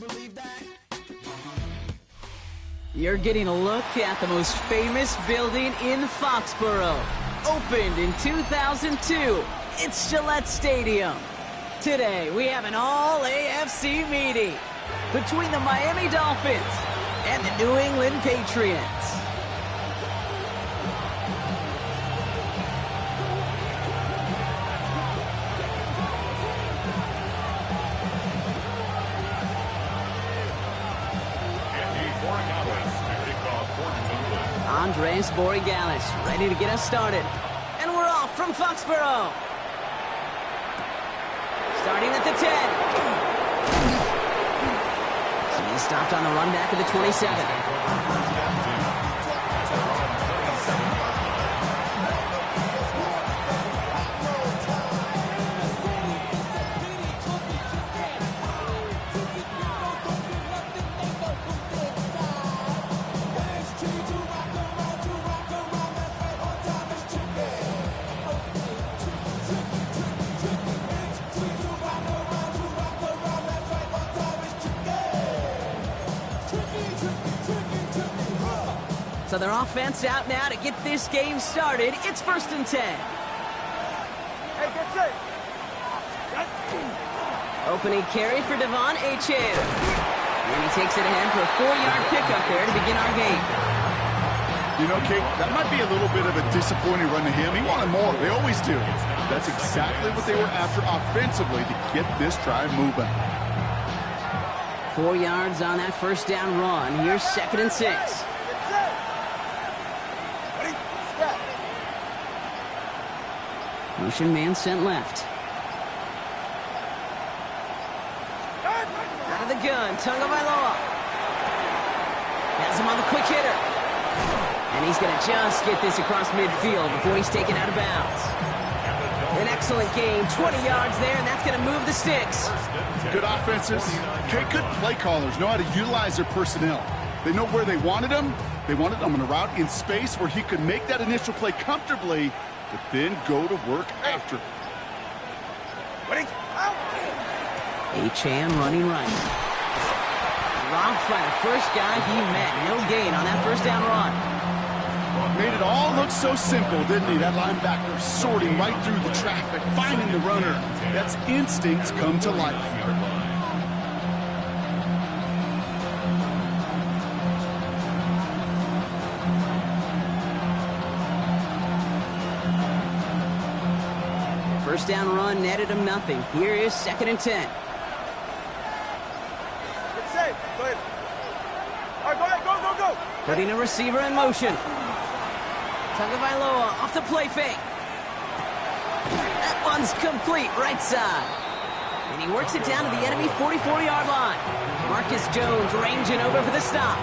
believe that? You're getting a look at the most famous building in Foxborough. Opened in 2002, it's Gillette Stadium. Today, we have an all-AFC meeting between the Miami Dolphins and the New England Patriots. Andres Borregales ready to get us started. And we're off from Foxborough. Starting at the 10. He's stopped on the run back of the 27. So their offense out now to get this game started. It's 1st and 10. Hey, get set. Opening carry for Devon Achane. And he takes it ahead for a 4-yard pickup there to begin our game. You know, Kate, that might be a little bit of a disappointing run to him. He wanted more. They always do. That's exactly what they were after offensively to get this drive moving. 4 yards on that first down run. Here's 2nd and 6. Motion man sent left. Out of the gun, Tagovailoa. Has him on the quick hitter. And he's going to just get this across midfield before he's taken out of bounds. An excellent gain, 20 yards there, and that's going to move the sticks. Good offenses. Okay, good play callers know how to utilize their personnel. They know where they wanted him. They wanted him on a route in space where he could make that initial play comfortably, but then go to work after. Achane running right. Robbed by the first guy he met. No gain on that first down run. Made it all look so simple, didn't he? That linebacker sorting right through the traffic, finding the runner. That's instincts come to life. First down run netted him nothing. Here is 2nd and 10. Get safe. Go ahead. All right, go ahead. Go, go, go. Putting a receiver in motion. Tagovailoa off the play fake. That one's complete right side. And he works it down to the enemy 44-yard line. Marcus Jones ranging over for the stop.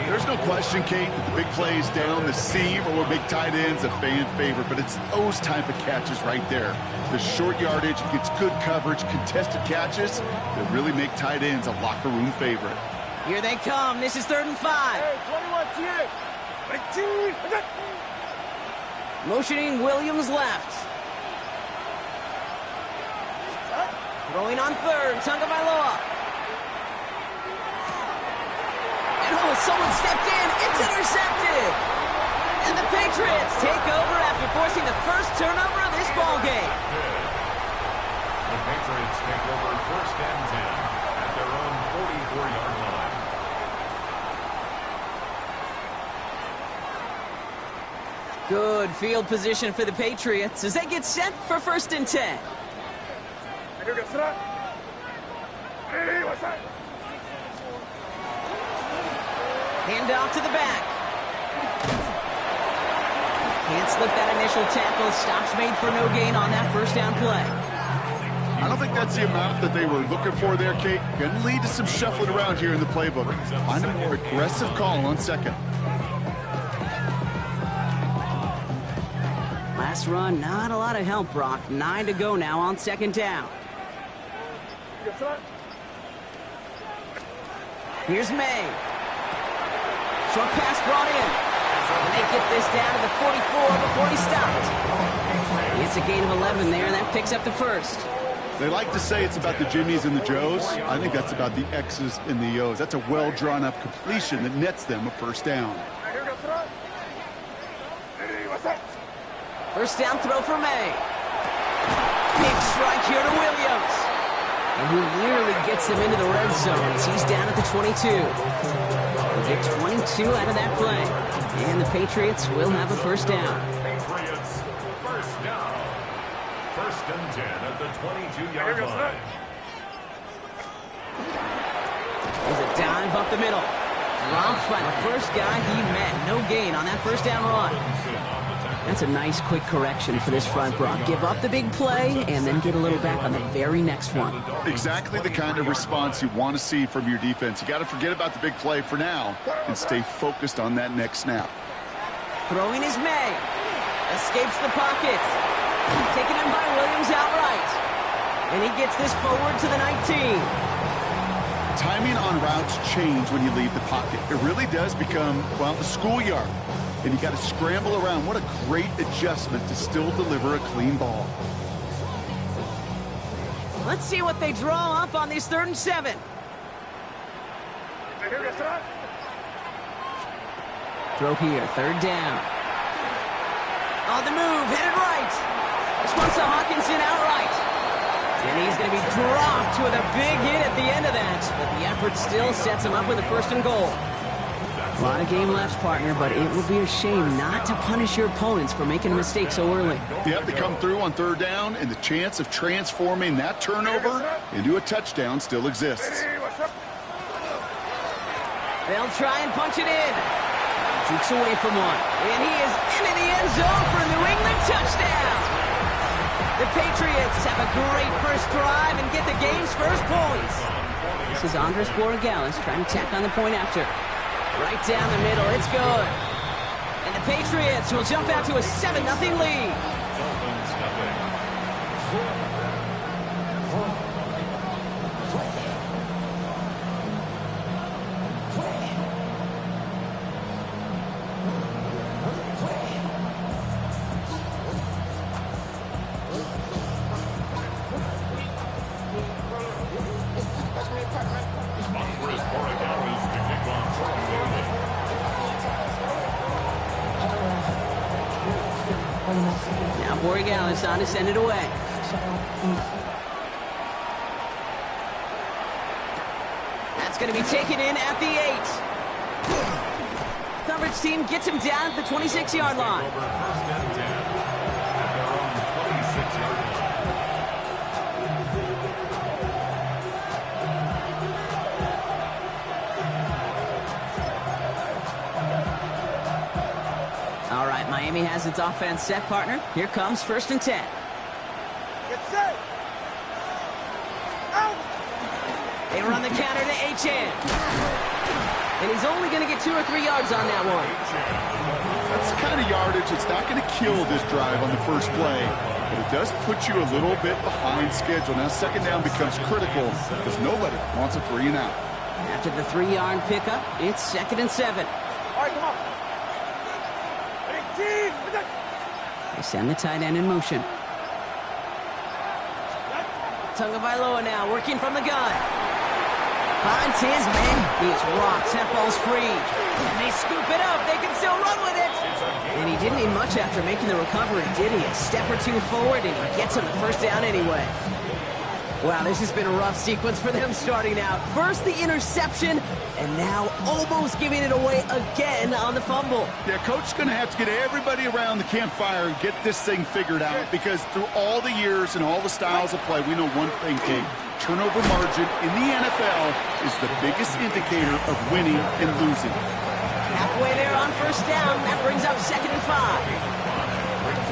There's no question, Kate, that the big plays down the seam or big tight ends a fan favorite, but it's those type of catches right there. The short yardage gets good coverage, contested catches that really make tight ends a locker room favorite. Here they come. This is 3rd and 5. Hey, 21 TA. Motioning Williams left. Throwing on 3rd, Tagovailoa. And oh, someone stepped in. It's intercepted. And the Patriots take over after forcing the first turnover of this ball game. The Patriots take over 1st and 10 at their own 44-yard line. Good field position for the Patriots as they get set for 1st and 10. Hand off to the back. Can't slip that initial tackle. Stops made for no gain on that first down play. I don't think that's the amount that they were looking for there, Kate. Going to lead to some shuffling around here in the playbook. Find a more aggressive call on 2nd. Last run, not a lot of help, Brock. 9 to go now on 2nd down. Here's May. Short pass brought in. And they get this down to the 44 before he stopped. It's a gain of 11 there, and that picks up the first. They like to say it's about the Jimmies and the Joes. I think that's about the X's and the O's. That's a well-drawn-up completion that nets them a first down. First down throw for May. Big strike here to Williams. And he nearly gets them into the red zone as he's down at the 22. They get 22 out of that play. And the Patriots will have a first down. Patriots, first down. First and 10 at the 22-yard line. There's a dive up the middle. Dropped by the first guy he met. No gain on that first down run. That's a nice quick correction for this front, Brock. Give up the big play and then get a little back on the very next one. Exactly the kind of response you want to see from your defense. You got to forget about the big play for now and stay focused on that next snap. Throwing is May. Escapes the pocket. Taken in by Williams outright. And he gets this forward to the 19. Timing on routes change when you leave the pocket. It really does become, well, the schoolyard. And you got to scramble around. What a great adjustment to still deliver a clean ball. Let's see what they draw up on these 3rd and 7. Throw here, 3rd down. On the move, headed right. This one's to Hawkinson outright. And he's going to be dropped with a big hit at the end of that. But the effort still sets him up with a 1st and goal. A lot of game left, partner, but it would be a shame not to punish your opponents for making a mistake so early. Yep, they come through on 3rd down, and the chance of transforming that turnover into a touchdown still exists. They'll try and punch it in. Jukes away from one. And he is into the end zone for a New England touchdown. The Patriots have a great first drive and get the game's first points. This is Andres Borregales trying to tack on the point after. Right down the middle, it's good. And the Patriots will jump out to a 7-0 lead. Now Borregales on to send it away. That's going to be taken in at the 8. Coverage team gets him down at the 26-yard line. All right, Miami has its offense set, partner. Here comes 1st and 10. Get set. Out. They run the counter to HN. And he's only going to get 2 or 3 yards on that one. That's the kind of yardage that's not going to kill this drive on the first play, but it does put you a little bit behind schedule. Now 2nd down becomes critical because nobody wants a 3 and out. After the 3-yard pickup, it's 2nd and 7. All right, come on. 18. They send the tight end in motion. Tagovailoa now working from the gun. Finds his man. He is rocked. That ball's free. And they scoop it up. They can still run with it. And he didn't need much after making the recovery, did he? A step or 2 forward, and he gets him the 1st down anyway. Wow, this has been a rough sequence for them starting out. First the interception, and now almost giving it away again on the fumble. Yeah, Coach is going to have to get everybody around the campfire and get this thing figured out because through all the years and all the styles of play, we know one thing, Kate. Turnover margin in the NFL is the biggest indicator of winning and losing. Halfway there on 1st down. That brings up 2nd and 5.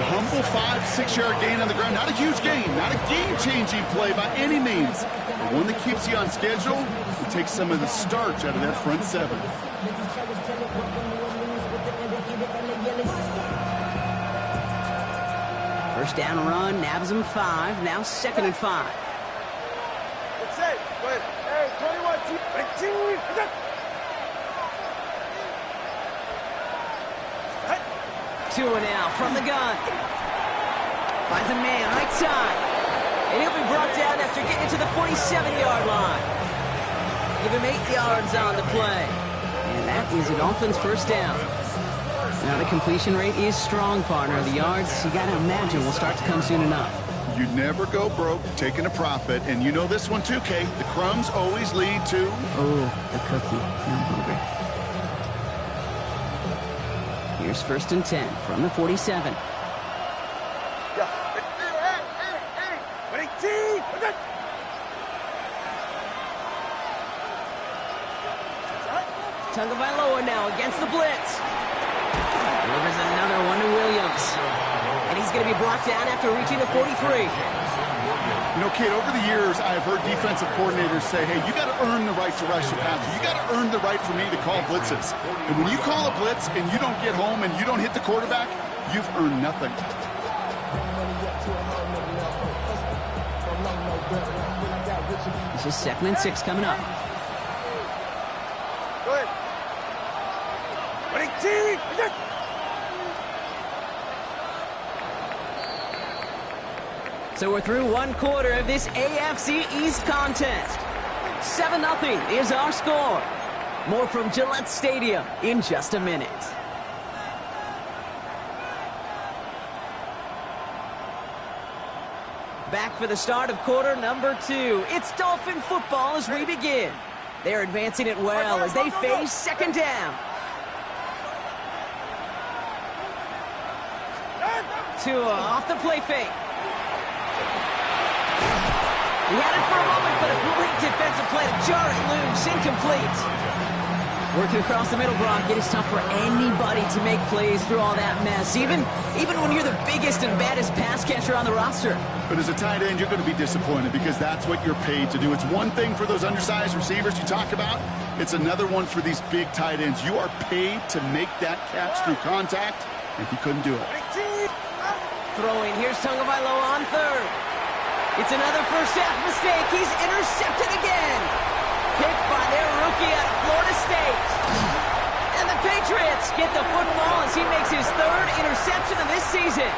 A humble 5-6-yard gain on the ground. Not a huge gain, not a game-changing play by any means. But one that keeps you on schedule and takes some of the starch out of that front 7. First down run, nabs him 5. Now 2nd and 5. Let's say, go ahead. Hey, 21, 19. 2 now from the gun. Finds a man right side. And he'll be brought down after getting to the 47-yard line. Give him 8 yards on the play. And that is a Dolphins first down. Now the completion rate is strong, partner. The yards, you got to imagine, will start to come soon enough. You never go broke taking a profit, and you know this one too, Kate. The crumbs always lead to... Oh, the cookie. I'm hungry. Here's 1st and 10 from the 47. Tagovailoa now against the blitz. Delivers another one to Williams. And he's going to be brought down after reaching the 43. You know, Kate, over the years, I've heard defensive coordinators say, hey, you got to earn the right to rush the passer. You got to earn the right for me to call blitzes. And when you call a blitz and you don't get home and you don't hit the quarterback, you've earned nothing. This is 2nd and 6 coming up. Go ahead. So we're through one quarter of this AFC East contest. 7-0 is our score. More from Gillette Stadium in just a minute. Back for the start of quarter number 2. It's Dolphin football as we begin. They're advancing it well as they face 2nd down. Tua off the play fake. He had it for a moment, but a great defensive play to jar it loose. Incomplete. Working across the middle, Brock, it is tough for anybody to make plays through all that mess, even when you're the biggest and baddest pass catcher on the roster. But as a tight end, you're going to be disappointed because that's what you're paid to do. It's one thing for those undersized receivers you talk about. It's another one for these big tight ends. You are paid to make that catch through contact, and he couldn't do it. Throwing, here's Tagovailoa on 3rd. It's another first half mistake. He's intercepted again. Picked by their rookie out of Florida State. And the Patriots get the football as he makes his 3rd interception of this season.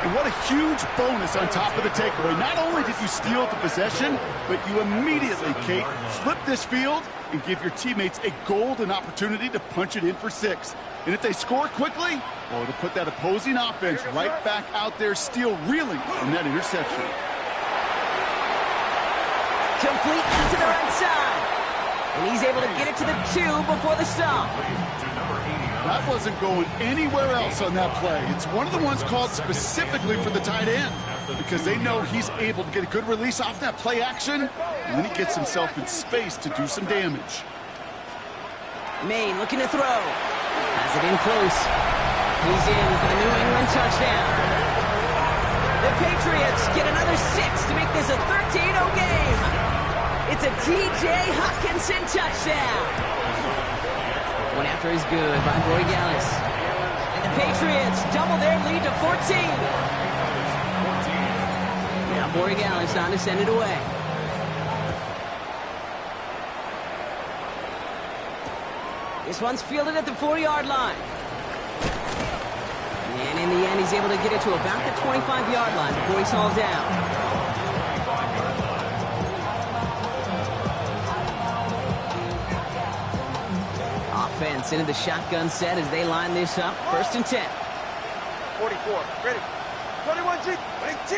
And what a huge bonus on top of the takeaway. Not only did you steal the possession, but you immediately, Kate, flip this field and give your teammates a golden opportunity to punch it in for 6. And if they score quickly, well, it'll put that opposing offense right back out there still reeling from that interception. Complete to the right side. And he's able to get it to the 2 before the stop. That wasn't going anywhere else on that play. It's one of the ones called specifically for the tight end because they know he's able to get a good release off that play action, and then he gets himself in space to do some damage. Maine looking to throw. Has it in close. He's in for the New England touchdown. The Patriots get another 6 to make this a 13-0 game. It's a T.J. Hockenson touchdown. One after is good by Borregales. And the Patriots double their lead to 14. Now Borregales on to send it away. This one's fielded at the 4-yard line. And in the end, he's able to get it to about the 25-yard line before he's hauled down. Offense into the shotgun set as they line this up. 1st and 10. 44. Ready. 21 G. 20 G.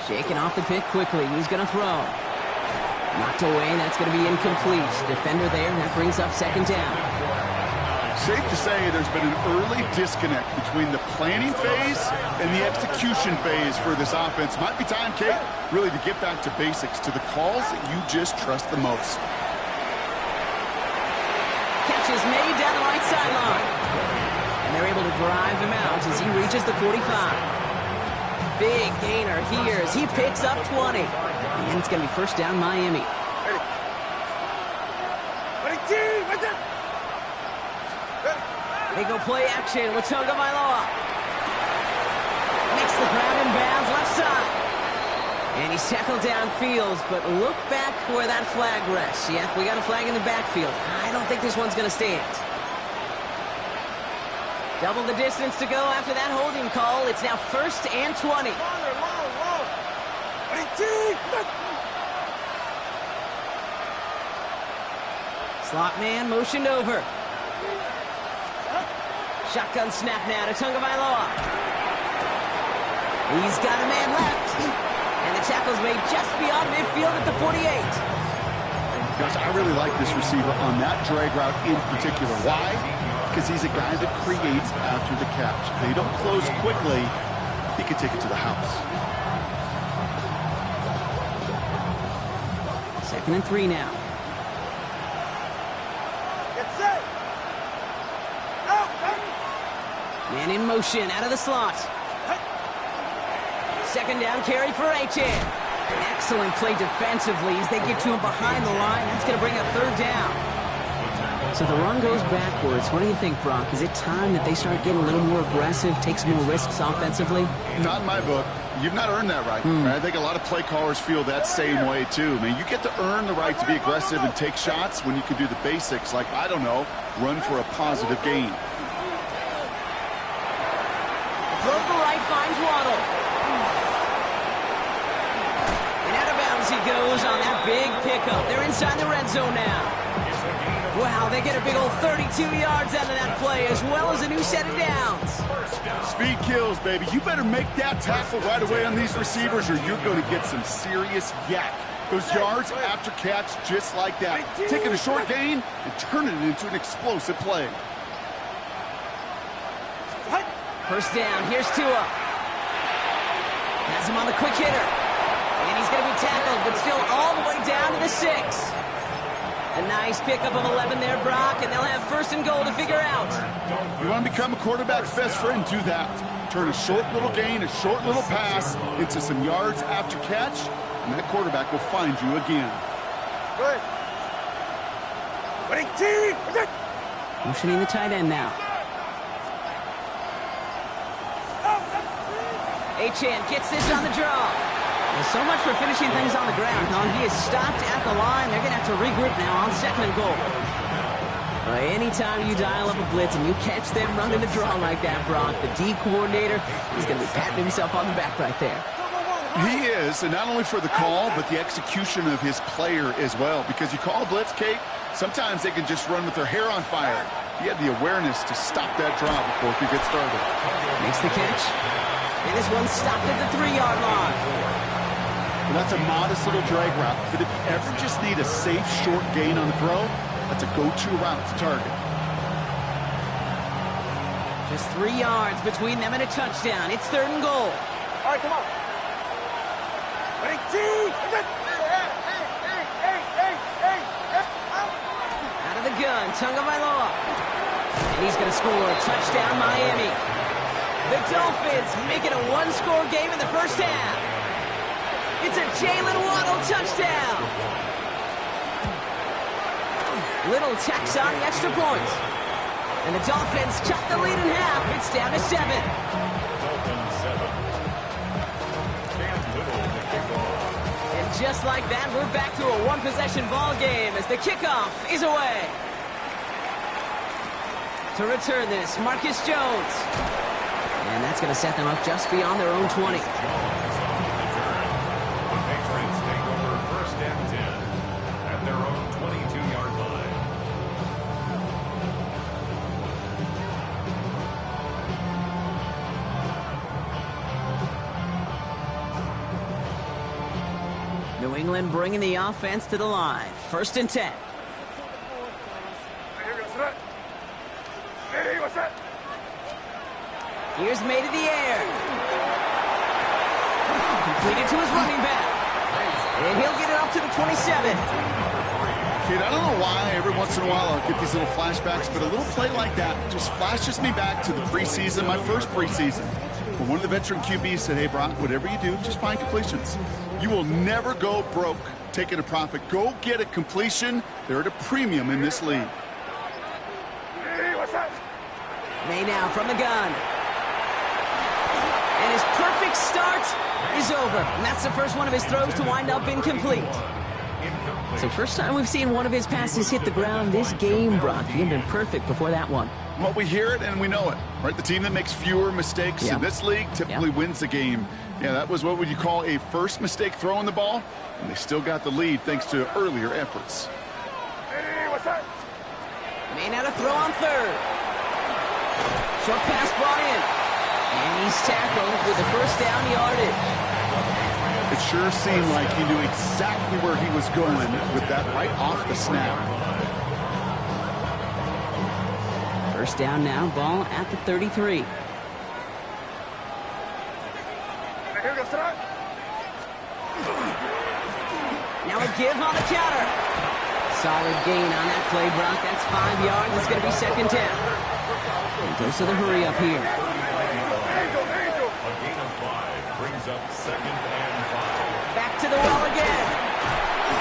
Shaking off the pick quickly. He's going to throw. Knocked away. That's going to be incomplete. Defender there. That brings up 2nd down. Safe to say there's been an early disconnect between the planning phase and the execution phase for this offense. Might be time, Kate, really to get back to basics, to the calls that you just trust the most. Catch is made down the right sideline. And they're able to drive him out as he reaches the 45. Big gainer here as he picks up 20. And it's going to be 1st down Miami. They go play action with Tagovailoa. Makes the grab in bounds left side. And he's tackled downfield, but look back where that flag rests. Yep, we got a flag in the backfield. I don't think this one's going to stand. Double the distance to go after that holding call. It's now 1st and 20. Long. 22. Slot man motioned over. Shotgun snap now to Tagovailoa. He's got a man left. And the tackle's made just beyond midfield at the 48. Gosh, I really like this receiver on that drag route in particular. Why? Because he's a guy that creates after the catch. If they don't close quickly, he could take it to the house. 2nd and 3 now. Get set. Go. Man in motion out of the slot. 2nd down carry for Achan. An excellent play defensively as they get to him behind the line. That's going to bring up 3rd down. So the run goes backwards. What do you think, Brock? Is it time that they start getting a little more aggressive, take some more risks offensively? Not in my book. You've not earned that right. I think a lot of play callers feel that same way, too. I mean, you get to earn the right to be aggressive and take shots when you can do the basics, like, I don't know, run for a positive gain. Throw for right finds Waddle. And out of bounds he goes on that big pickup. They're inside the red zone now. Wow, they get a big old 32 yards out of that play, as well as a new set of downs. Speed kills, baby. You better make that tackle right away on these receivers, or you're going to get some serious yak. Those yards after catch, just like that. Taking a short gain and turning it into an explosive play. 1st down, here's Tua. Has him on the quick hitter. And he's going to be tackled, but still all the way down to the 6. A nice pickup of 11 there, Brock, and they'll have 1st and goal to figure out. You want to become a quarterback's best friend, do that. Turn a short little gain, a short little pass into some yards after catch, and that quarterback will find you again. Good. 22. Motioning the tight end now. Achan gets this on the draw. Well, so much for finishing things on the ground, huh? He is stopped at the line. They're going to have to regroup now on 2nd and goal. Anytime you dial up a blitz and you catch them running the draw like that, Brock, the D coordinator, he's going to be patting himself on the back right there. He is, and not only for the call, but the execution of his player as well. Because you call blitz, Kate, sometimes they can just run with their hair on fire. He had the awareness to stop that draw before it could get started. Makes the catch. And this one stopped at the 3-yard line. Well, that's a modest little drag route, but if you ever just need a safe, short gain on the throw, that's a go-to route to target. Just 3 yards between them and a touchdown. It's 3rd and goal. All right, come on. 22. Out of the gun, Tagovailoa. And he's going to score a touchdown, Miami. The Dolphins make it a 1-score game in the 1st half. It's a Jalen Waddle touchdown. Little tacks on the extra point. And the Dolphins cut the lead in half. It's down to 7. And just like that, we're back to a 1-possession ball game as the kickoff is away. To return this, Marcus Jones. And that's going to set them up just beyond their own 20. New England bringing the offense to the line. 1st and 10. Here's made in the air. Completed to his running back. And he'll get it up to the 27. Kid, I don't know why every once in a while I'll get these little flashbacks, but a little play like that just flashes me back to the preseason, my first preseason. When one of the veteran QBs said, hey, Brock, whatever you do, just find completions. You will never go broke taking a profit. Go get a completion. They're at a premium in this league. May now from the gun. And his perfect start is over. And that's the first one of his throws to wind up incomplete. So first time we've seen one of his passes hit the ground this game, Brock. He had been perfect before that one. Well, we hear it and we know it, right? The team that makes fewer mistakes in this league typically wins the game. Yeah, that was what would you call a first mistake throwing the ball, and they still got the lead thanks to earlier efforts. Hey, what's that? May not have throw on third. Short pass brought in. And he's tackled with the first down yardage. It sure seemed like he knew exactly where he was going with that right off the snap. First down now, ball at the 33. Now a give on the counter. Solid gain on that play, Brock. That's 5 yards. It's going to be second down. And goes to the hurry up here. A gain of 5 brings up second and 5. Back to the well again.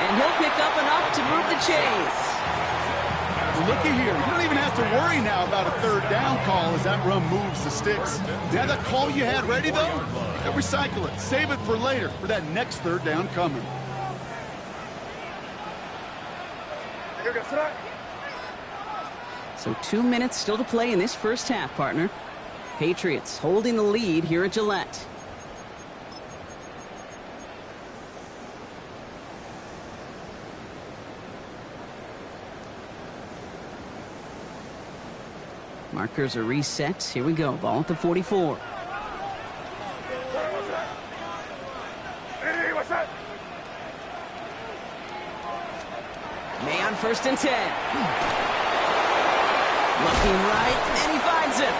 And he'll pick up enough to move the chains. Looky here. You don't even have to worry now about a third down call as that run moves the sticks. Now that call you had ready, though, you can recycle it. Save it for later for that next third down coming. So 2 minutes still to play in this first half, partner. Patriots holding the lead here at Gillette. Markers are reset. Here we go. Ball at the 44. Hey, what's that? May on first and 10. Looking right, and he finds him.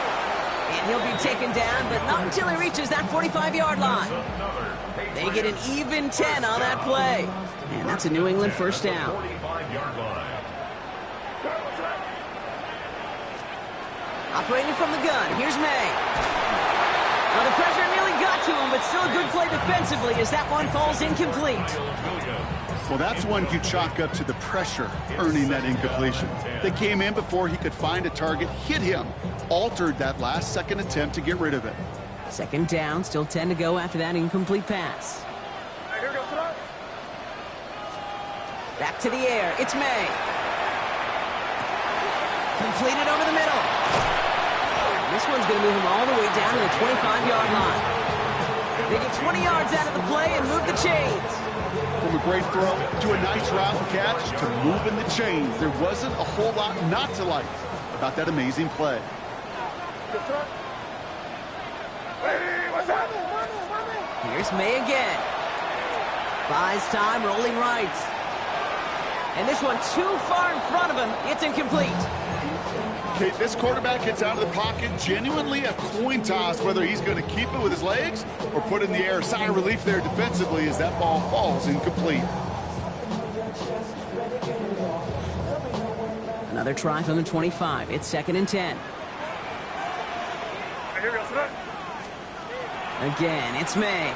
And he'll be taken down, but not until he reaches that 45-yard line. They get an even 10 on that play. And that's a New England first down. 45-yard line. Operating from the gun, here's May. Well, the pressure nearly got to him, but still a good play defensively as that one falls incomplete. Well, that's one you chalk up to the pressure earning that incompletion. They came in before he could find a target, hit him, altered that last-second attempt to get rid of it. Second down, still 10 to go after that incomplete pass. Back to the air, it's May. Completed over the middle. This one's going to move him all the way down to the 25-yard line. They get 20 yards out of the play and move the chains. From a great throw to a nice route and catch to moving the chains, there wasn't a whole lot not to like about that amazing play. Hey, what's that? Here's May again. Buys time, rolling right. And this one too far in front of him. It's incomplete. Okay, this quarterback gets out of the pocket, genuinely a coin toss whether he's going to keep it with his legs or put it in the air. Sigh of relief there defensively as that ball falls incomplete. Another try from the 25. It's second and 10. Again, it's May.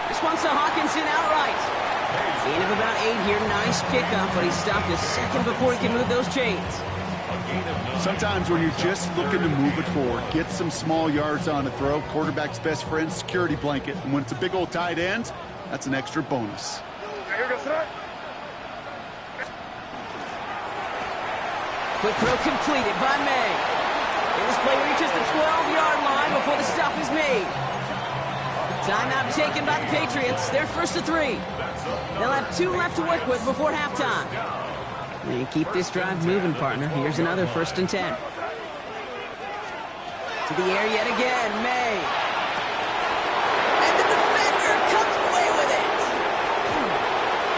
This one's to Hawkinson outright. Gain of about 8 here. Nice pickup, but he stopped a second before he can move those chains. Sometimes when you're just looking to move it forward, get some small yards on a throw, quarterback's best friend, security blanket. And when it's a big old tight end, that's an extra bonus. Quick throw completed by May. And this play reaches the 12-yard line before the stop is made. Timeout taken by the Patriots. They're first to 3. They'll have 2 left to work with before halftime. And you keep this drive moving, partner. Here's another first and 10. To the air yet again, May. And the defender comes away with it.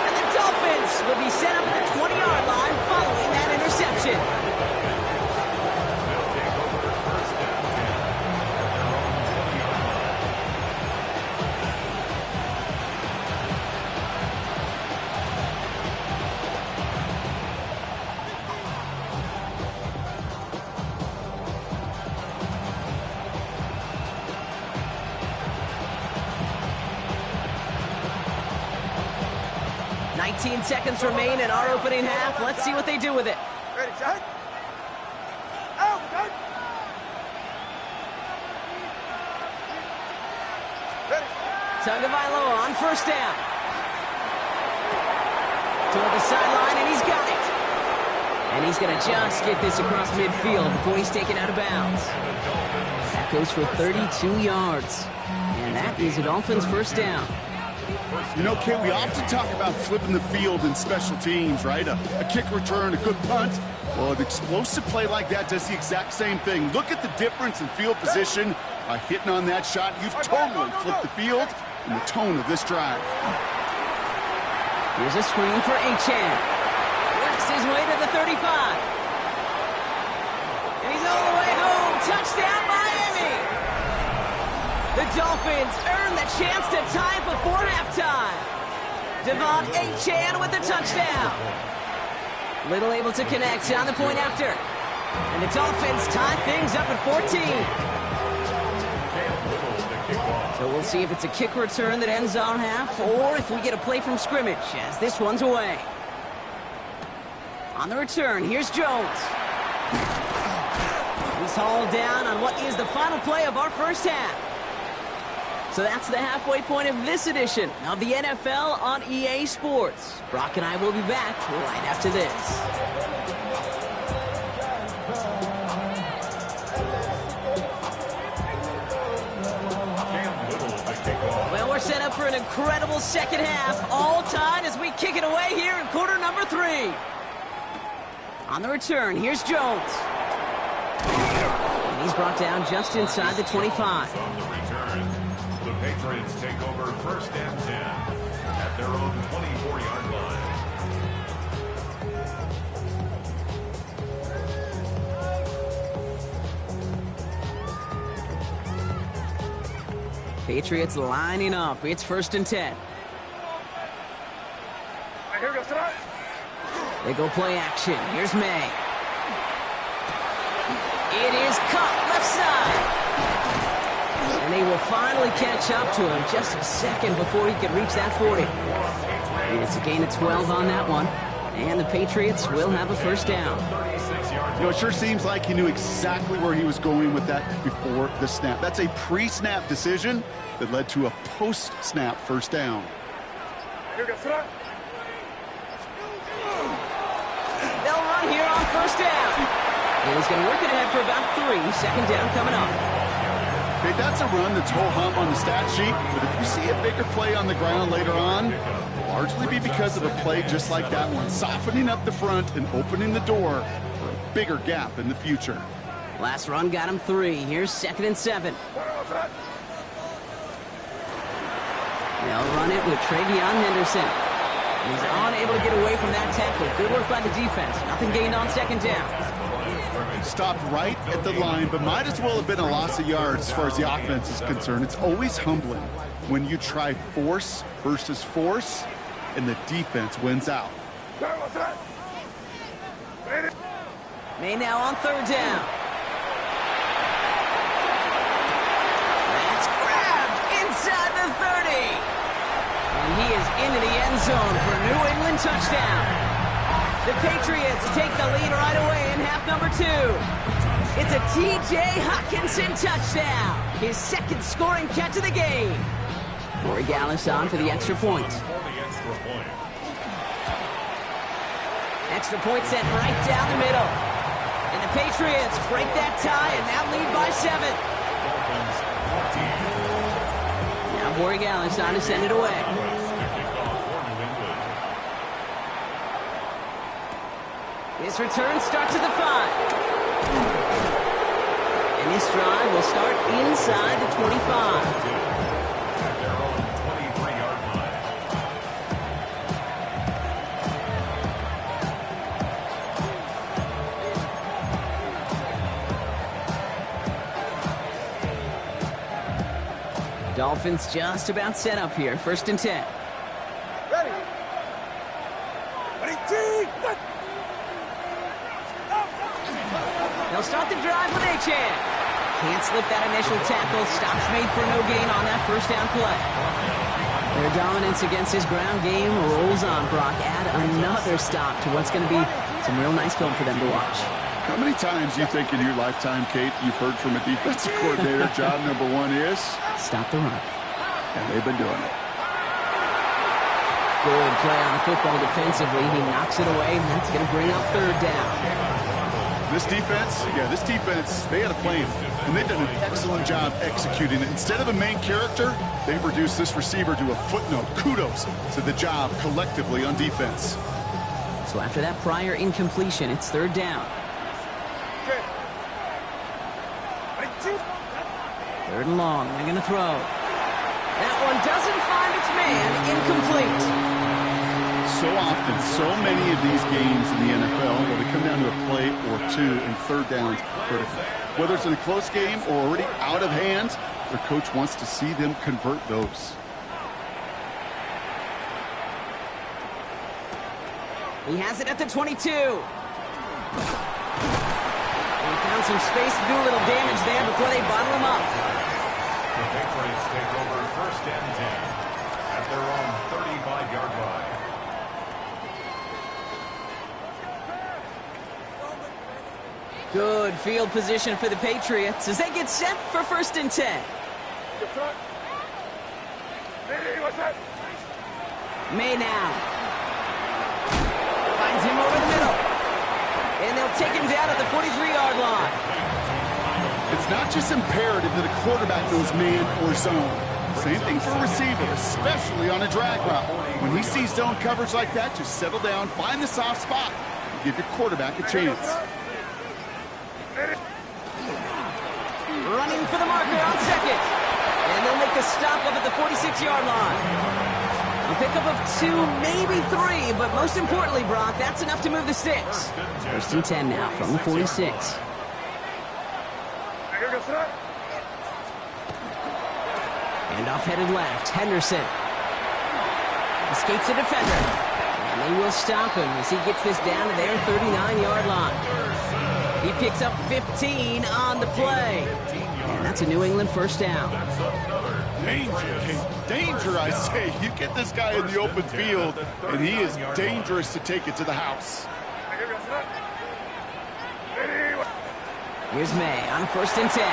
And the Dolphins will be set up at the 20-yard line following that interception. 19 seconds remain in our opening half. Let's see what they do with it. Ready, set. Out, good. Ready. Tagovailoa on first down. Toward the sideline, and he's got it. And he's going to just get this across midfield before he's taken out of bounds. That goes for 32 yards. And that is a Dolphins first down. You know, Kate, we often talk about flipping the field in special teams, right? A kick return, a good punt. Well, an explosive play like that does the exact same thing. Look at the difference in field position by hitting on that shot. You've totally flipped the field and the tone of this drive. Here's a screen for Achan. Works his way to the 35. And he's all the way home. Touchdown, Miami! The Dolphins earn the chance to tie before halftime. Devon Achan with the touchdown. Little able to connect on the point after. And the Dolphins tie things up at 14. So we'll see if it's a kick return that ends our half, or if we get a play from scrimmage as this one's away. On the return, here's Jones. He's hauled down on what is the final play of our first half. So that's the halfway point of this edition of the NFL on EA Sports. Brock and I will be back right after this. Well, we're set up for an incredible second half, all tied as we kick it away here in quarter number 3. On the return, here's Jones. And he's brought down just inside the 25. On the return, the Patriots take over first and 10 at their own 24-yard line. Patriots lining up. It's first and 10. They go play action. Here's May. It is cut left side. And they will finally catch up to him just a second before he can reach that 40. It's a gain of 12 on that one. And the Patriots will have a first down. You know, it sure seems like he knew exactly where he was going with that before the snap. That's a pre-snap decision that led to a post-snap first down. They'll run here on first down. And he's going to work it ahead for about 3. Second down coming up. Okay, that's a run that's ho-hum on the stat sheet, but if you see a bigger play on the ground later on, it'll largely be because of a play just like that one, softening up the front and opening the door for a bigger gap in the future. Last run got him 3. Here's second and 7. They'll run it with Travion Henderson. He's unable to get away from that tackle. Good work by the defense. Nothing gained on second down. Stopped right at the line, but might as well have been a loss of yards as far as the offense is concerned. It's always humbling when you try force versus force, and the defense wins out. May now on third down. That's grabbed inside the 30. And he is into the end zone for a New England touchdown. The Patriots take the lead right away in half number 2. It's a T.J. Hockenson touchdown. His second scoring catch of the game. Corey Gallis on for the extra point. Extra point sent right down the middle. And the Patriots break that tie and now lead by 7. Now Corey Gallis on to send it away. His return starts at the 5. And this drive will start inside the 25. At their own 23-yard line. Dolphins just about set up here. First and 10. Ready? Ready, team! They'll start the drive with Achan. Can't slip that initial tackle. Stops made for no gain on that first down play. Their dominance against his ground game rolls on, Brock. Add another stop to what's going to be some real nice film for them to watch. How many times do you think in your lifetime, Kate, you've heard from a defensive coordinator, job number 1 is? Stop the run. And they've been doing it. Good play on the football defensively. He knocks it away, and that's going to bring up third down. This defense, they had a plan, and they've done an excellent job executing it. Instead of a main character, they've reduced this receiver to a footnote. Kudos to the job collectively on defense. So after that prior incompletion, it's third down. Third and long, they're going to throw. That one doesn't find its man, incomplete. So often, so many of these games in the NFL, where they come down to a play or two, and third downs critical. Whether it's in a close game or already out of hand, their coach wants to see them convert those. He has it at the 22. He found some space to do a little damage there before they bottle him up. The Patriots take over first and 10 at their own 35-yard line. Good field position for the Patriots as they get set for first and 10. May now. Finds him over the middle. And they'll take him down at the 43-yard line. It's not just imperative that a quarterback knows man or zone. Same thing for a receiver, especially on a drag route. When he sees zone coverage like that, just settle down, find the soft spot, and give your quarterback a chance. Running for the marker on second. And they'll make the stop up at the 46-yard line. A pickup of 2, maybe 3, but most importantly, Brock, that's enough to move the sticks. First and 10 now from the 46. Handoff headed left. Henderson escapes the defender. And they will stop him as he gets this down to their 39-yard line. He picks up 15 on the play. And that's a New England first down. Danger, Kate. Danger, I say. You get this guy in the open field, and he is dangerous to take it to the house. Here's May on first and 10.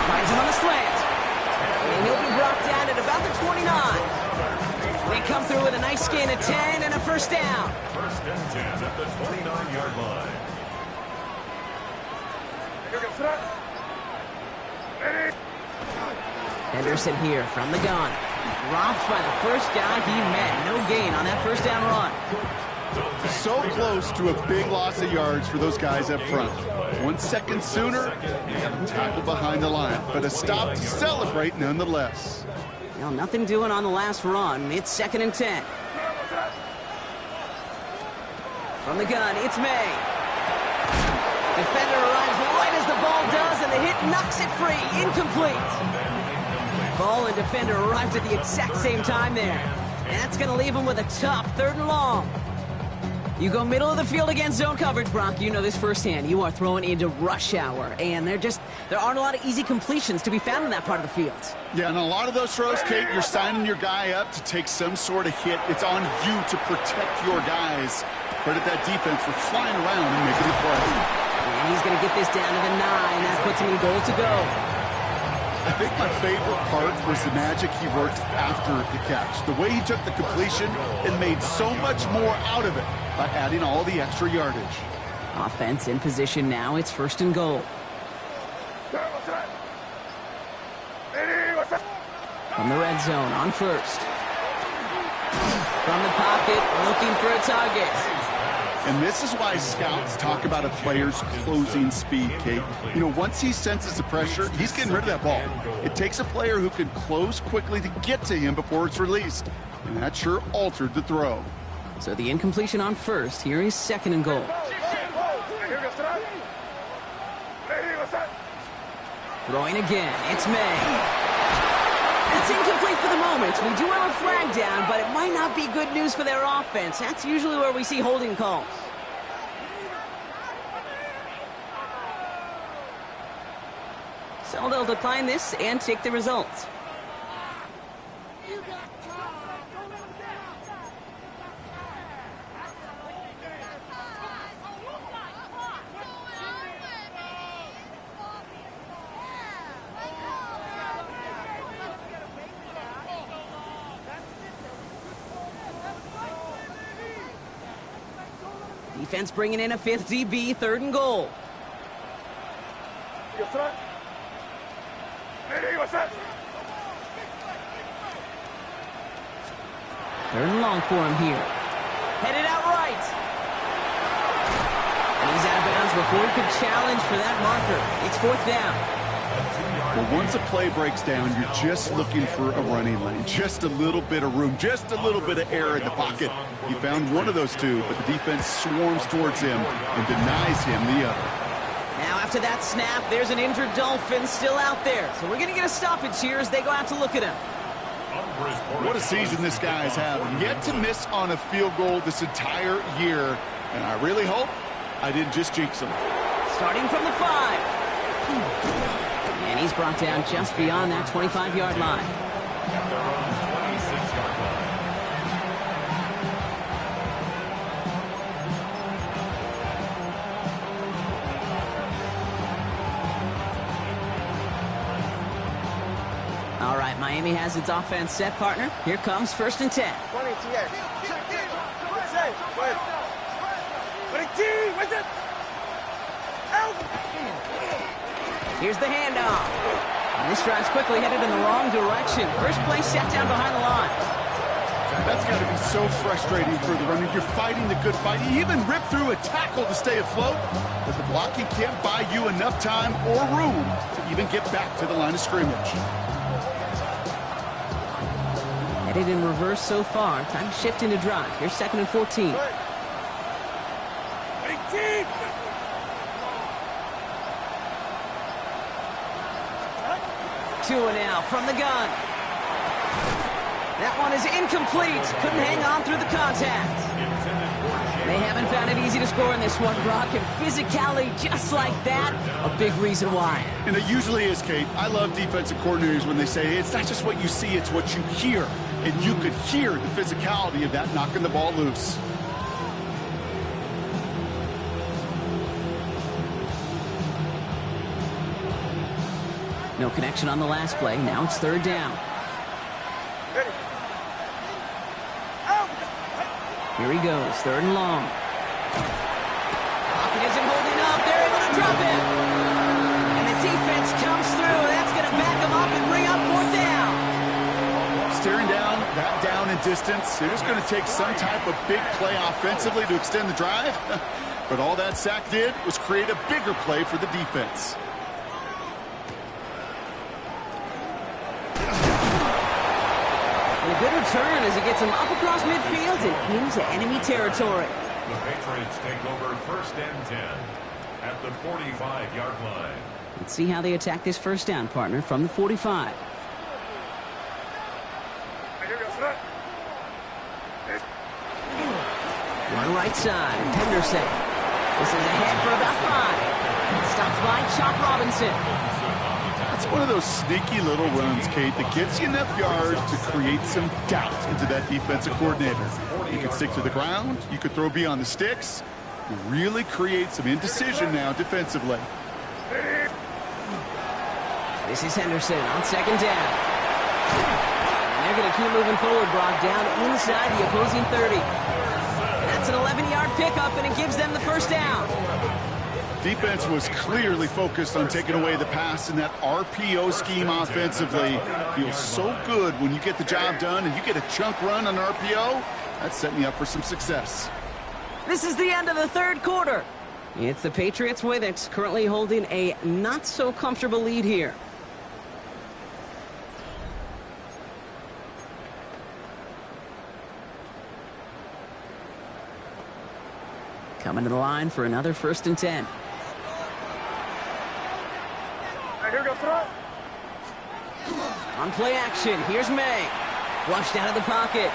Finds him on the slant. And he'll be brought down at about the 29. They come through with a nice gain of 10 and a first down. First and 10 at the 29-yard line. Henderson here from the gun. Drops by the first guy he met. No gain on that first down run. So close to a big loss of yards for those guys up front. 1 second sooner, tackle behind the line. But a stop to celebrate nonetheless. Well, nothing doing on the last run. It's second and 10. From the gun, it's May. Defender arrives right as the ball does, and the hit knocks it free. Incomplete. Ball and defender arrived at the exact same time there. And that's going to leave him with a tough third and long. You go middle of the field against zone coverage, Brock. You know this firsthand. You are throwing into rush hour, and there aren't a lot of easy completions to be found in that part of the field. Yeah, and a lot of those throws, Kate, you're signing your guy up to take some sort of hit. It's on you to protect your guys. Credit that defense for flying around and making the play. And he's going to get this down to the 9. That puts him in goal to go. I think my favorite part was the magic he worked after the catch. The way he took the completion and made so much more out of it by adding all the extra yardage. Offense in position now. It's first and goal. From the red zone on first. From the pocket, looking for a target. And this is why scouts talk about a player's closing speed, Kate. You know, once he senses the pressure, he's getting rid of that ball. It takes a player who can close quickly to get to him before it's released. And that sure altered the throw. So the incompletion on first. Here is second and goal. Throwing again. It's May. It's incomplete for the moment. We do have a flag down, but it might not be good news for their offense. That's usually where we see holding calls. So they'll decline this and take the results. Defense bringing in a fifth DB, 3rd and goal. Gfssl. Gfssl. 3rd and long for him here. Headed out right. And he's out of bounds before he could challenge for that marker. It's 4th down. Well, once a play breaks down, you're just looking for a running lane. Just a little bit of room, just a little bit of air in the pocket. He found one of those two, but the defense swarms towards him and denies him the other. Now after that snap, there's an injured Dolphin still out there. So we're going to get a stoppage here as they go out to look at him. What a season this guy's having. Yet to miss on a field goal this entire year. And I really hope I didn't just jinx him. Starting from the 5. And he's brought down just beyond that 25-yard line. At their own 26-yard line. All right, Miami has its offense set, partner. Here comes 1st and 10. 20 TX. Good save. Go ahead. 20, where's it? Out. Here's the handoff. And this drive's quickly headed in the wrong direction. First play set down behind the line. That's got to be so frustrating for the runner. You're fighting the good fight. You even rip through a tackle to stay afloat, but the blocking can't buy you enough time or room to even get back to the line of scrimmage. Headed in reverse so far. Time to shift into drive. Here's 2nd and 14. 18. 2 and out from the gun. That one is incomplete. Couldn't hang on through the contact. They haven't found it easy to score in this one, Brock, and physicality just like that, a big reason why. And it usually is, Kate. I love defensive coordinators when they say, hey, it's not just what you see, it's what you hear. And you could hear the physicality of that knocking the ball loose. No connection on the last play. Now it's 3rd down. Ready. Out. Here he goes, 3rd and long. Pocket isn't holding up. They're able to drop it. And the defense comes through. That's going to back them up and bring up 4th down. Staring down, that down in distance. It was going to take some type of big play offensively to extend the drive. But all that sack did was create a bigger play for the defense. And a good return as he gets him up across midfield and into enemy territory. The Patriots take over 1st and 10 at the 45-yard line. Let's see how they attack this 1st down, partner, from the 45. One right side, Henderson. This is ahead for about 5. Stops by Chop Robinson. That's one of those sneaky little runs, Kate, that gets you enough yards to create some doubt into that defensive coordinator. You can stick to the ground. You could throw beyond the sticks. You really create some indecision now defensively. This is Henderson on 2nd down. And they're going to keep moving forward, Brock, down inside the opposing 30. That's an 11-yard pickup, and it gives them the 1st down. Defense was clearly focused on taking away the pass in that RPO scheme offensively. Feels so good when you get the job done and you get a chunk run on RPO. That's setting you up for some success. This is the end of the 3rd quarter. It's the Patriots with it, currently holding a not-so-comfortable lead here. Coming to the line for another 1st and 10. Here goes throw. On play action, here's May. Flushed out of the pocket.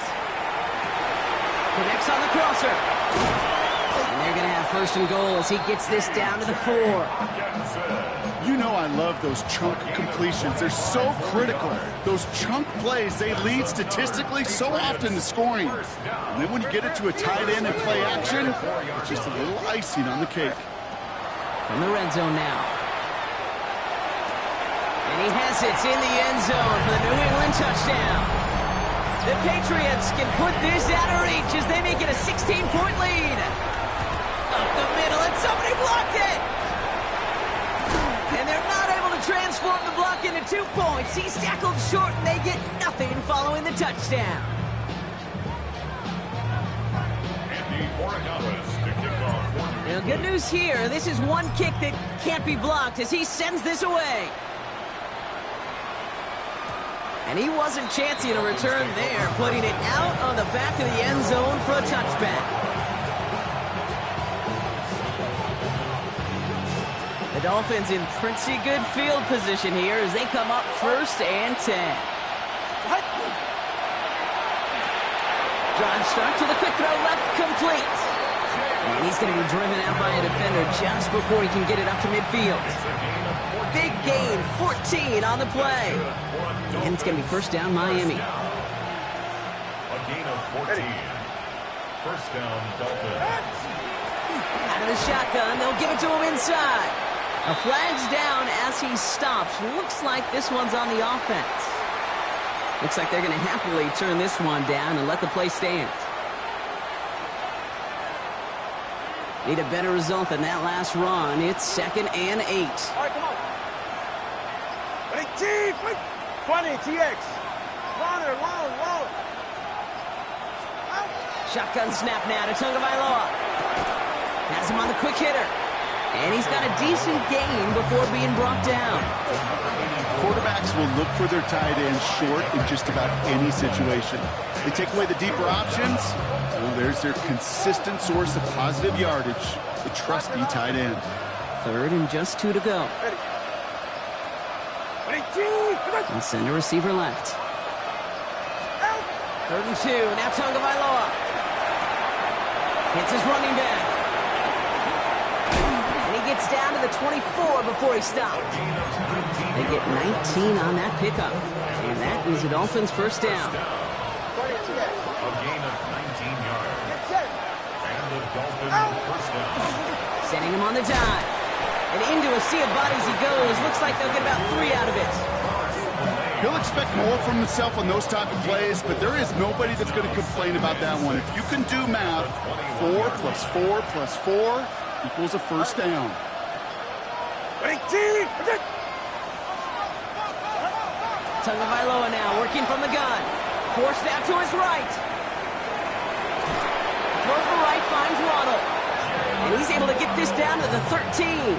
Connects on the crosser. And they're going to have 1st and goal as he gets this down to the 4. You know I love those chunk completions. They're so critical. Those chunk plays, they lead statistically so often to scoring. And then when you get it to a tight end and play action, it's just a little icing on the cake. From the red zone now. And he has it in the end zone for the New England touchdown. The Patriots can put this out of reach as they make it a 16-point lead. the middle, and somebody blocked it! And they're not able to transform the block into 2 points. He's tackled short, and they get nothing following the touchdown. Now, good news here. This is one kick that can't be blocked as he sends this away. And he wasn't chancing a return there, putting it out on the back of the end zone for a touchback. The Dolphins in pretty good field position here as they come up 1st and 10. Drive start to the quick throw left, complete. And he's going to be driven out by a defender just before he can get it up to midfield. Big gain, 14 on the play. And it's going to be 1st down, Miami. A gain of 14. 1st down, Dolphins. Out of the shotgun, they'll give it to him inside. A flag's down as he stops. Looks like this one's on the offense. Looks like they're going to happily turn this one down and let the play stand. Need a better result than that last run. It's 2nd and 8. All right, come on. 20, TX. Long. Shotgun snap now to Tagovailoa. Has him on the quick hitter. And he's got a decent gain before being brought down. Quarterbacks will look for their tight ends short in just about any situation. They take away the deeper options. Well, there's their consistent source of positive yardage, the trusty tight end. 3rd and just 2 to go. And send a receiver left. 3rd and 2. Now Tagovailoa hits his running back. And he gets down to the 24 before he stopped. They get 19 on that pickup. And that is the Dolphins' 1st down. A gain of 19 yards. And the Dolphins' 1st down. Sending him on the dive. And into a sea of bodies he goes. Looks like they'll get about 3 out of it. He'll expect more from himself on those type of plays, but there is nobody that's going to complain about that one. If you can do math, 4 plus 4 plus 4 equals a 1st down. Tagovailoa now working from the gun. Forced out to his right. Throw to the right, finds Waddle. And he's able to get this down to the 13.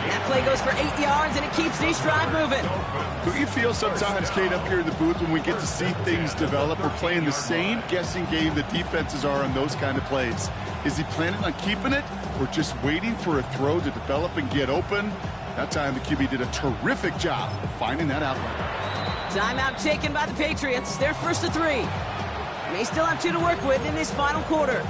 That play goes for 8 yards, and it keeps the drive moving. Do you feel sometimes, Kate, up here in the booth when we get to see things develop? We're playing the same guessing game the defenses are on those kind of plays. Is he planning on keeping it or just waiting for a throw to develop and get open? That time the QB did a terrific job of finding that outlet. Timeout taken by the Patriots. They're 1st to 3. They still have 2 to work with in this final quarter.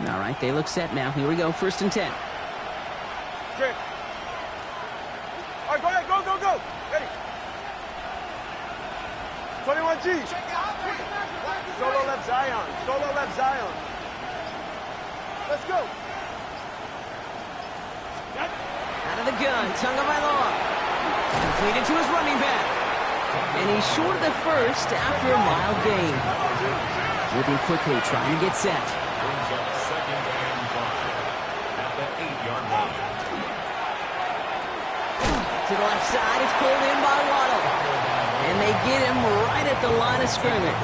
All right, they look set now. Here we go, 1st and 10. Okay. All right, go ahead, go. Ready. 21G. Solo left Zion. Let's go. Out of the gun, Tagovailoa. Completed to his running back. And he's short of the 1st after a mild gain. Moving quickly, trying to get set. Brings up 2nd and 5 at the 8-yard line. To the left side, it's pulled in by Waddle. And they get him right at the line of scrimmage.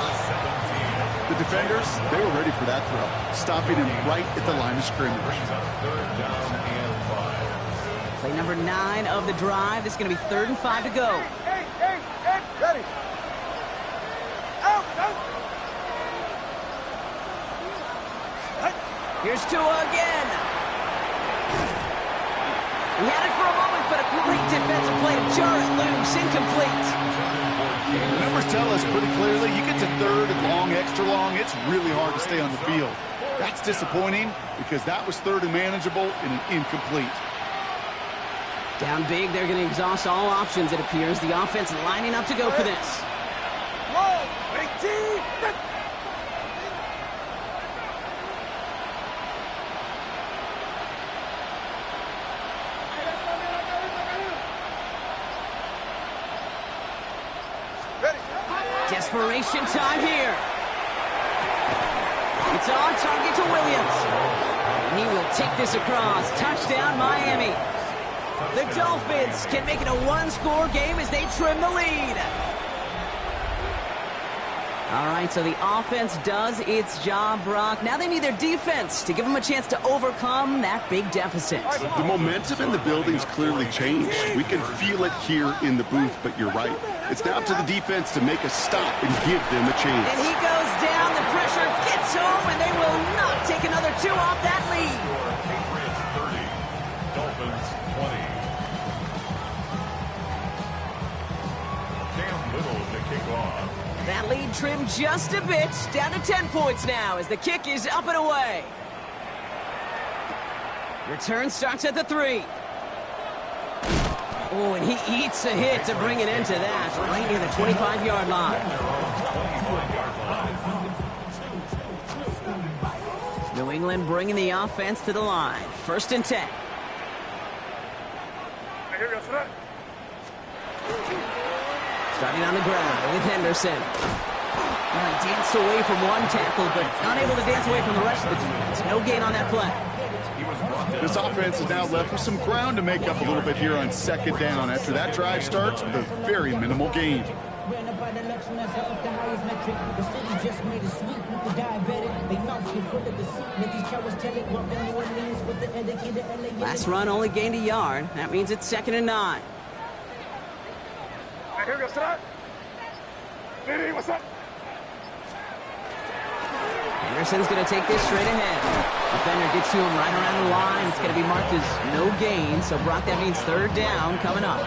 The defenders, they were ready for that throw, stopping him right at the line of scrimmage. Brings up 3rd down and 5. Play number 9 of the drive. This is going to be 3rd and 5 to go. Hey, ready. Out. Here's Tua again. He had it for a moment, but a great defensive play to jar it loose. Incomplete. The numbers tell us pretty clearly, you get to 3rd and long, extra long, it's really hard to stay on the field. That's disappointing because that was 3rd and manageable and an incomplete. Down big, they're going to exhaust all options, it appears. The offense lining up to go for this. Long. 18. Desperation time here. It's on target to Williams. And he will take this across. Touchdown, Miami. The Dolphins can make it a one-score game as they trim the lead. All right, so the offense does its job, Brock. Now they need their defense to give them a chance to overcome that big deficit. The momentum in the building's clearly changed. We can feel it here in the booth, but you're right. It's now up to the defense to make a stop and give them a chance. And he goes down, the pressure gets home, and they will not take another 2 off that lead. Patriots 30, Dolphins 20. Cam Little to kick off. That lead trimmed just a bit, down to 10 points now as the kick is up and away. Return starts at the 3. Oh, and he eats a hit to bring it into that, right near the 25-yard line. New England bringing the offense to the line. 1st and 10. Starting on the ground with Henderson. Well, he danced away from one tackle, but unable to dance away from the rest of the defense. No gain on that play. This offense is now left with some ground to make up a little bit here on 2nd down after that drive starts with a very minimal gain. Last run only gained a yard. That means it's 2nd and 9. Henderson's going to take this straight ahead. Defender gets to him right around the line. It's going to be marked as no gain. So, Brock, that means 3rd down coming up.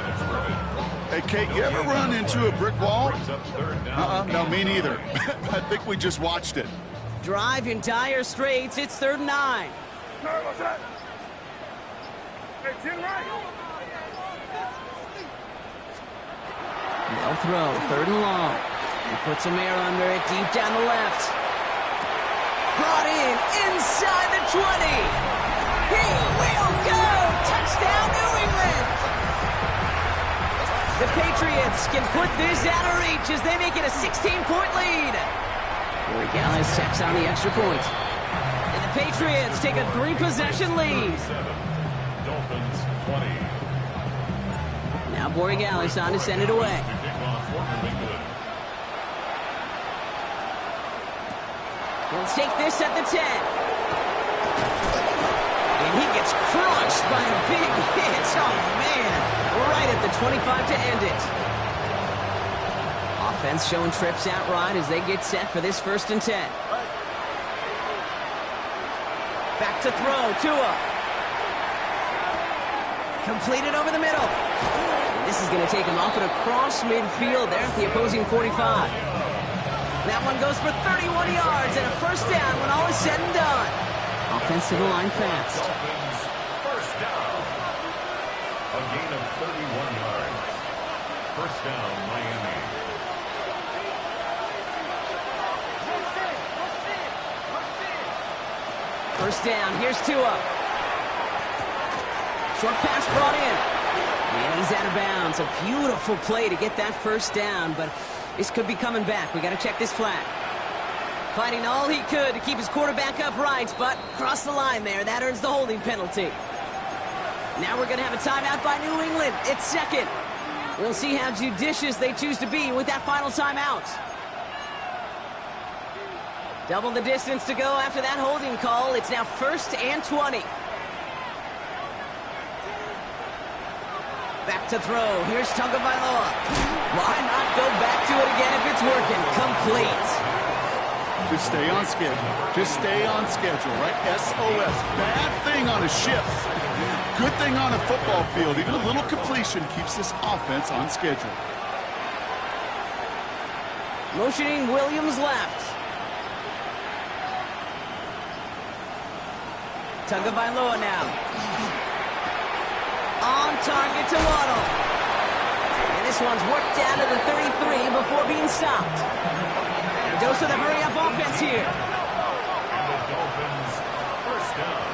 Hey, Kate, you ever run into a brick wall? No, me neither. I think we just watched it. Drive in dire straits. It's 3rd and 9. They'll throw, 3rd and long. He puts some air under it, deep down the left. Brought in, inside the 20. He will go! Touchdown, New England! The Patriots can put this out of reach as they make it a 16-point lead. Gfssl checks on the extra point. And the Patriots take a 3-possession lead. Dolphins 20. Now Gfssl on to send it away. He'll take this at the 10. And he gets crushed by a big hit. Oh, man. Right at the 25 to end it. Offense showing trips out right as they get set for this 1st and 10. Back to throw. Tua. Completed over the middle. And this is going to take him up and across midfield there at the opposing 45. That one goes for 31 yards and a 1st down when all is said and done. Offense to the line fast. Dolphins 1st down. A gain of 31 yards. 1st down, Miami. First down, here's Tua. Short pass brought in. And he's out of bounds. A beautiful play to get that 1st down, but this could be coming back. We got to check this flag. Fighting all he could to keep his quarterback upright, but crossed the line there. That earns the holding penalty. Now we're going to have a timeout by New England. It's 2nd. We'll see how judicious they choose to be with that final timeout. Double the distance to go after that holding call. It's now 1st and 20. Back to throw. Here's Tagovailoa. Why not go back to it again if it's working? Complete. Just stay on schedule. Just stay on schedule, right? SOS. Bad thing on a ship. Good thing on a football field. Even a little completion keeps this offense on schedule. Motioning Williams left. Tagovailoa now. On target to Waddle. And this one's worked down to the 33 before being stopped. Dose of the hurry-up offense here. And the Dolphins 1st down.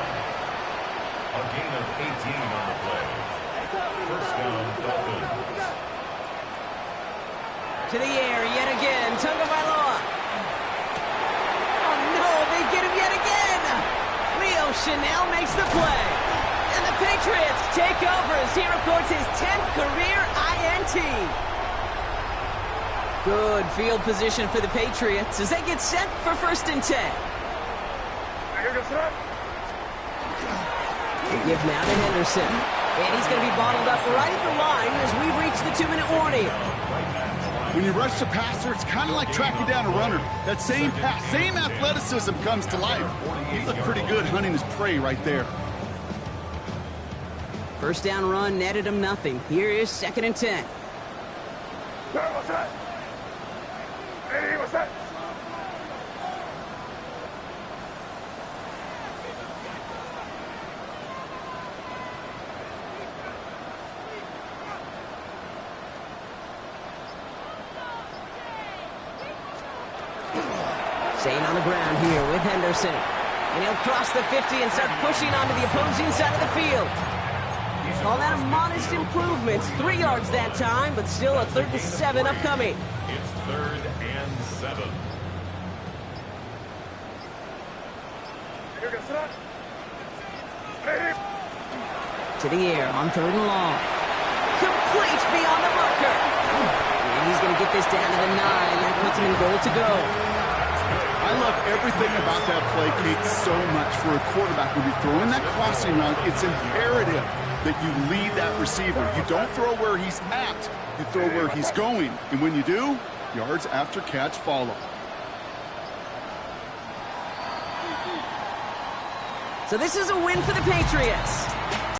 A gain of 18 on the play. 1st down, Dolphins. To the air yet again. Tagovailoa. Oh, no, they get him yet again. Leo Chanel makes the play. And the Patriots take over as he records his 10th career INT. Good field position for the Patriots as they get set for 1st and 10. They give now to Henderson. And he's going to be bottled up right at the line as we reach the 2-minute warning. When you rush the passer, it's kind of like tracking down a runner. That same pass, same athleticism comes to life. He looked pretty good hunting his prey right there. 1st down run netted him nothing. Here is 2nd and 10. What's that? Hey, what's that? Staying on the ground here with Henderson. And he'll cross the 50 and start pushing onto the opposing side of the field. Call that a modest improvement. 3 yards that time, but still a 3rd and 7 upcoming. It's 3rd and 7. To the air on 3rd and long. Complete beyond the marker. And he's going to get this down to the 9. That puts him in goal to go. I love everything about that play, Kate, so much for a quarterback. When you're throwing that crossing route, it's imperative that you lead that receiver. You don't throw where he's at, you throw where he's going. And when you do, yards after catch follow. So this is a win for the Patriots.